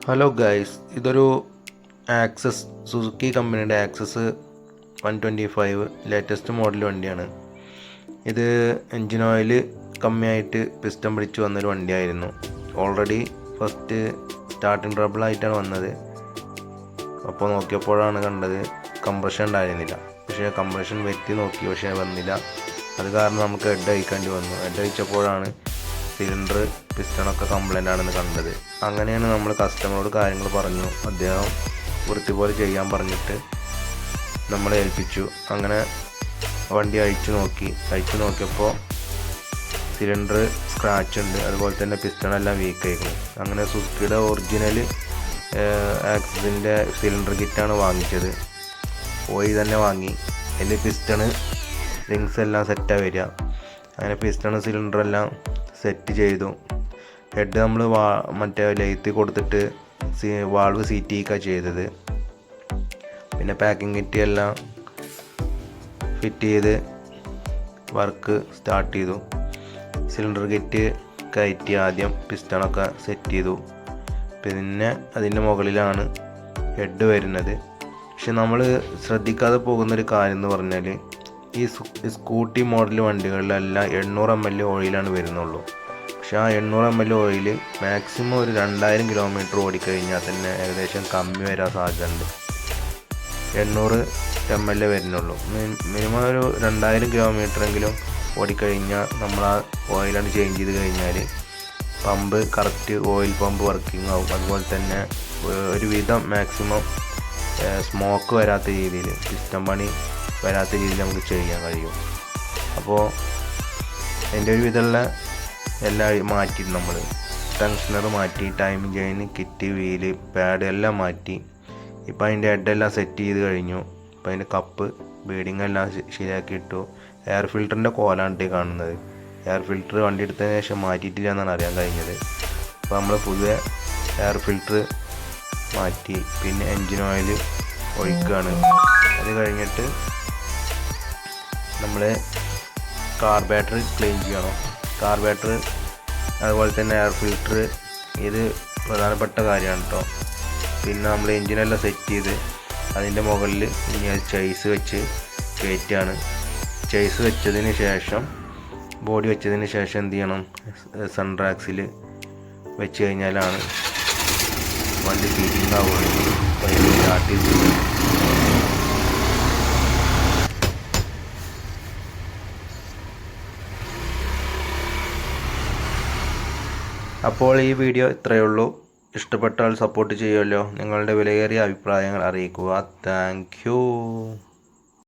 Hello guys, ഇതൊരു access Suzuki കമ്പനിയുടെ access 125 latest model വണ്ടിയാണ്. ഇത് എൻജിൻ ഓയിൽ കമ്മിയായിട്ട് പിസ്റ്റൺ പിടിച്ച് വന്നൊരു വണ്ടിയായിരുന്നു. ഓൾറെഡി ഫസ്റ്റ് സ്റ്റാർട്ടിങ് ട്രബിളായിട്ടാണ് വന്നത്. അപ്പോൾ നോക്കിയപ്പോഴാണ് കണ്ടത് കംപ്രഷൻ ഉണ്ടായിരുന്നില്ല. പക്ഷേ കംപ്രഷൻ വെറ്റി നോക്കി, പക്ഷേ വന്നില്ല. അത് കാരണം നമുക്ക് ഹെഡ് അയക്കേണ്ടി വന്നു. ഹെഡ് അയച്ചപ്പോഴാണ് സിലിണ്ടർ പിസ്റ്റണൊക്കെ കംപ്ലൈൻ്റ് ആണെന്ന് കണ്ടത്. അങ്ങനെയാണ് നമ്മൾ കസ്റ്റമറോട് കാര്യങ്ങൾ പറഞ്ഞു. അദ്ദേഹം വൃത്തി പോലെ ചെയ്യാൻ പറഞ്ഞിട്ട് നമ്മളെ ഏൽപ്പിച്ചു. അങ്ങനെ വണ്ടി അഴിച്ചു നോക്കിയപ്പോൾ സിലിണ്ടർ സ്ക്രാച്ച് ഉണ്ട്, അതുപോലെ തന്നെ പിസ്റ്റണെല്ലാം വീക്കായിരുന്നു. അങ്ങനെ സുസുക്കിയുടെ ഒറിജിനൽ ആക്സിൻ്റെ സിലിണ്ടർ കിറ്റാണ് വാങ്ങിച്ചത്. പോയി തന്നെ വാങ്ങി. അതിൽ പിസ്റ്റണ് റിങ്സ് എല്ലാം സെറ്റാണ് വരിക. അങ്ങനെ പിസ്റ്റണ് സിലിണ്ടറെല്ലാം സെറ്റ് ചെയ്തു. ഹെഡ് നമ്മൾ മറ്റേ ലൈറ്റ് കൊടുത്തിട്ട് വാൾവ് സീറ്റിക്കാണ് ചെയ്തത്. പിന്നെ പാക്കിംഗ് കിറ്റ് എല്ലാം ഫിറ്റ് ചെയ്ത് വർക്ക് സ്റ്റാർട്ട് ചെയ്തു. സിലിണ്ടർ കിറ്റ് കയറ്റി ആദ്യം പിസ്റ്റണൊക്കെ സെറ്റ് ചെയ്തു. പിന്നെ അതിൻ്റെ മുകളിലാണ് ഹെഡ് വരുന്നത്. പക്ഷെ നമ്മൾ ശ്രദ്ധിക്കാതെ പോകുന്നൊരു കാര്യം എന്ന് പറഞ്ഞാൽ ഈ സ്കൂട്ടി മോഡൽ വണ്ടികളിലെല്ലാം 800 ml ഓയിലാണ് വരുന്നുള്ളൂ. പക്ഷേ ആ 800 ml ഓയിൽ മാക്സിമം ഒരു 2000 കിലോമീറ്റർ ഓടിക്കഴിഞ്ഞാൽ തന്നെ ഏകദേശം കമ്മി വരാൻ സാധ്യതയുണ്ട്. 800 ml വരുന്നുള്ളൂ. മിനിമം ഒരു 2000 കിലോമീറ്ററെങ്കിലും ഓടിക്കഴിഞ്ഞാൽ നമ്മൾ ആ ഓയിലാണ് ചേഞ്ച് ചെയ്ത് കഴിഞ്ഞാൽ pump correct oil pump working ആവും. അതുപോലെ തന്നെ ഒരുവിധം മാക്സിമം സ്മോക്ക് വരാത്ത രീതിയിൽ, പിസ്റ്റൺ പണി വരാത്ത രീതിയിൽ നമുക്ക് ചെയ്യാൻ കഴിയും. അപ്പോൾ അതിൻ്റെ ഒരു വിധമുള്ള എല്ലാം മാറ്റി, നമ്മൾ ടെൻഷനർ മാറ്റി, timing chain, kit, wheel, pad എല്ലാം മാറ്റി. ഇപ്പം അതിൻ്റെ ഹെഡെല്ലാം സെറ്റ് ചെയ്ത് കഴിഞ്ഞു. ഇപ്പം അതിൻ്റെ കപ്പ് ബീഡിങ് എല്ലാം ശരിയാക്കി ഇട്ടു. എയർ ഫിൽറ്ററിൻ്റെ കോലാണ് കാണുന്നത്. എയർ ഫിൽറ്റർ വണ്ടി എടുത്തതിന് ശേഷം മാറ്റിയിട്ടില്ല എന്നാണ് അറിയാൻ കഴിഞ്ഞത്. അപ്പോൾ നമ്മൾ പുതിയ എയർ ഫിൽറ്റർ മാറ്റി. പിന്നെ എൻജിൻ ഓയിൽ ഒഴിക്കുകയാണ്. അത് കഴിഞ്ഞിട്ട് നമ്മൾ കാർബറേറ്റർ ക്ലീൻ ചെയ്യണം. കാർബറേറ്റർ അതുപോലെ തന്നെ എയർ ഫിൽറ്റർ, ഇത് പ്രധാനപ്പെട്ട കാര്യമാണ് കേട്ടോ. പിന്നെ നമ്മൾ എൻജിനെല്ലാം സെറ്റ് ചെയ്ത് അതിൻ്റെ മുകളിൽ ഇനി ചേസ് വെച്ച് കയറ്റുകയാണ്. ചേസ് വെച്ചതിന് ശേഷം, ബോഡി വെച്ചതിന് ശേഷം എന്ത് ചെയ്യണം, സൺട്രാക്സിൽ വെച്ച് കഴിഞ്ഞാലാണ് വണ്ടി ഫീറ്റിംഗ് ആവുകയുള്ളൂ. സ്റ്റാർട്ട് ചെയ്ത് അപ്പോൾ ഈ വീഡിയോ ഇത്രയേ ഉള്ളൂ. ഇഷ്ടപ്പെട്ടാൽ സപ്പോർട്ട് ചെയ്യുമല്ലോ. നിങ്ങളുടെ വിലയേറിയ അഭിപ്രായങ്ങൾ അറിയിക്കുക. Thank you.